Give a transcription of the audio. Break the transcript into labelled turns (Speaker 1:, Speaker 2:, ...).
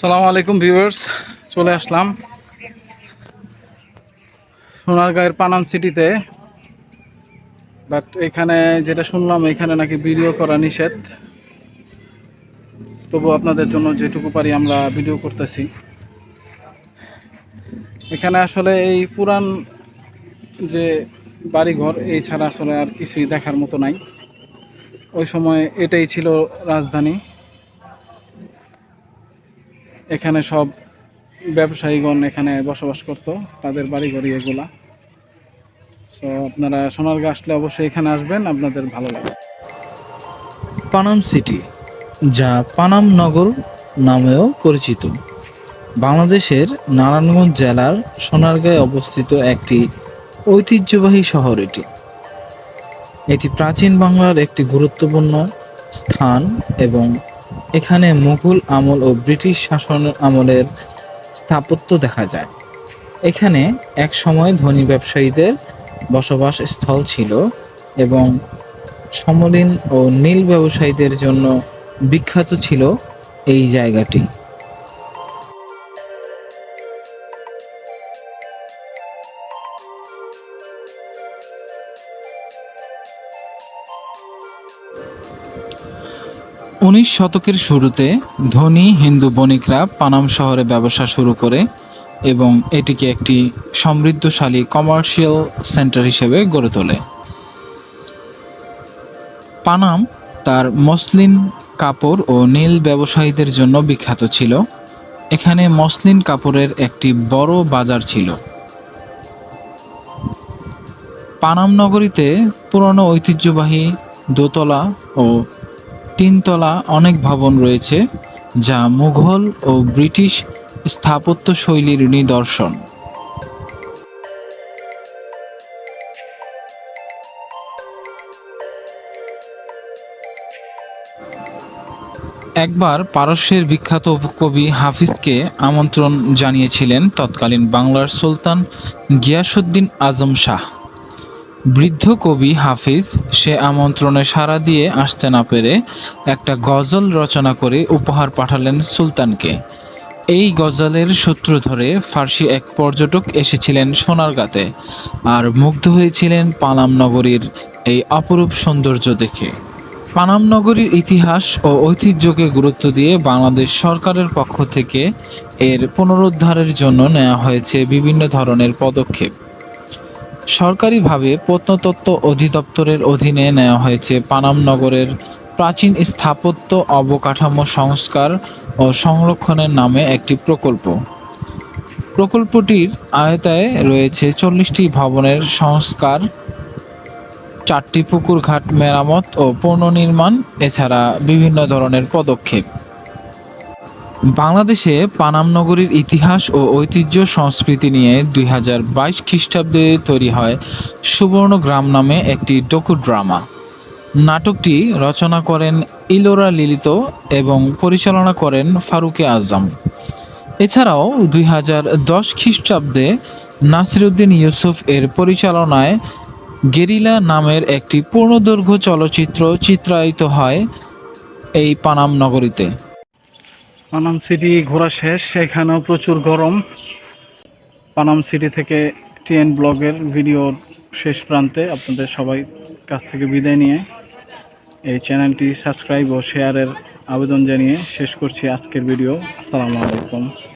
Speaker 1: সালামু আলাইকুম ভিউয়ার্স, চলে আসলাম সোনারগাঁয়ের পানাম সিটিতে। বাট এখানে যেটা শুনলাম, এখানে নাকি ভিডিও করা নিষেধ। তবু আপনাদের জন্য যেটুকু পারি আমরা ভিডিও করতেছি। এখানে আসলে এই পুরান যে বাড়িঘর, এই ছাড়া আসলে আর কিছুই দেখার মতো নাই। ওই সময় এটাই ছিল রাজধানী। এখানে সব ব্যবসায়ীগণ এখানে বসবাস করত, তাদের বাড়িঘরই এগুলা। সো আপনারা সোনারগাঁ আসলে অবশ্যই এখানে আসবেন, আপনাদের ভালো লাগবে।
Speaker 2: পানাম সিটি, যা পানাম নগর নামেও পরিচিত, বাংলাদেশের নারায়ণগঞ্জ জেলার সোনারগাঁয়ে অবস্থিত একটি ঐতিহ্যবাহী শহর। এটি প্রাচীন বাংলার একটি গুরুত্বপূর্ণ স্থান এবং এখানে মুঘল আমল ও ব্রিটিশ শাসন আমলের স্থাপত্য দেখা যায়। এখানে এক সময় ধনী ব্যবসায়ীদের বসবাস স্থল ছিল এবং সমলিন ও নীল ব্যবসায়ীদের জন্য বিখ্যাত ছিল এই জায়গাটি। 19 শতকের শুরুতে ধনী হিন্দু বণিকরা পানাম শহরে ব্যবসা শুরু করে এবং এটিকে একটি সমৃদ্ধশালী কমার্শিয়াল সেন্টার হিসেবে গড়ে তোলে। পানাম তার মসলিন কাপড় ও নীল ব্যবসায়ীদের জন্য বিখ্যাত ছিল। এখানে মসলিন কাপড়ের একটি বড় বাজার ছিল। পানাম নগরীতে পুরনো ঐতিহ্যবাহী দোতলা ও তিনতলা অনেক ভবন রয়েছে, যা মুঘল ও ব্রিটিশ স্থাপত্য শৈলীর নিদর্শন। একবার পারস্যের বিখ্যাত কবি হাফিজকে আমন্ত্রণ জানিয়েছিলেন তৎকালীন বাংলার সুলতান গিয়াসউদ্দিন আজম শাহ। বৃদ্ধ কবি হাফিজ সে আমন্ত্রণে সাড়া দিয়ে আসতে না পেরে একটা গজল রচনা করে উপহার পাঠালেন সুলতানকে। এই গজলের সূত্র ধরে ফার্সি এক পর্যটক এসেছিলেন সোনারগাঁতে আর মুগ্ধ হয়েছিলেন পানাম নগরীর এই অপরূপ সৌন্দর্য দেখে। পানাম নগরীর ইতিহাস ও ঐতিহ্যকে গুরুত্ব দিয়ে বাংলাদেশ সরকারের পক্ষ থেকে এর পুনরুদ্ধারের জন্য নেওয়া হয়েছে বিভিন্ন ধরনের পদক্ষেপ। সরকারিভাবে প্রত্নতত্ত্ব অধিদপ্তরের অধীনে নেওয়া হয়েছে পানাম নগরের প্রাচীন স্থাপত্য অবকাঠামো সংস্কার ও সংরক্ষণের নামে একটি প্রকল্প। প্রকল্পটির আওতায় রয়েছে 40টি ভবনের সংস্কার, 4টি পুকুর ঘাট মেরামত ও পুনর্নির্মাণ, এছাড়া বিভিন্ন ধরনের পদক্ষেপ। বাংলাদেশে পানাম নগরীর ইতিহাস ও ঐতিহ্য সংস্কৃতি নিয়ে 2022 খ্রিস্টাব্দে তৈরি হয় সুবর্ণগ্রাম নামে একটি ডকুড্রামা। নাটকটি রচনা করেন ইলোরা লিলিত এবং পরিচালনা করেন ফারুকে আজম। এছাড়াও 2010 খ্রিস্টাব্দে নাসিরুদ্দিন ইউসুফ এর পরিচালনায় গেরিলা নামের একটি পূর্ণদৈর্ঘ্য চলচ্চিত্র চিত্রায়িত হয় এই পানাম নগরীতে।
Speaker 1: পানাম সিটি ঘোরা শেষ, এখানেও প্রচুর গরম। পানাম সিটি থেকে টিএন ব্লগের ভিডিওর শেষ প্রান্তে আপনাদের সবাই কাছ থেকে বিদায় নিয়ে এই চ্যানেলটি সাবস্ক্রাইব ও শেয়ারের আবেদন জানিয়ে শেষ করছি আজকের ভিডিও। আসসালামু আলাইকুম।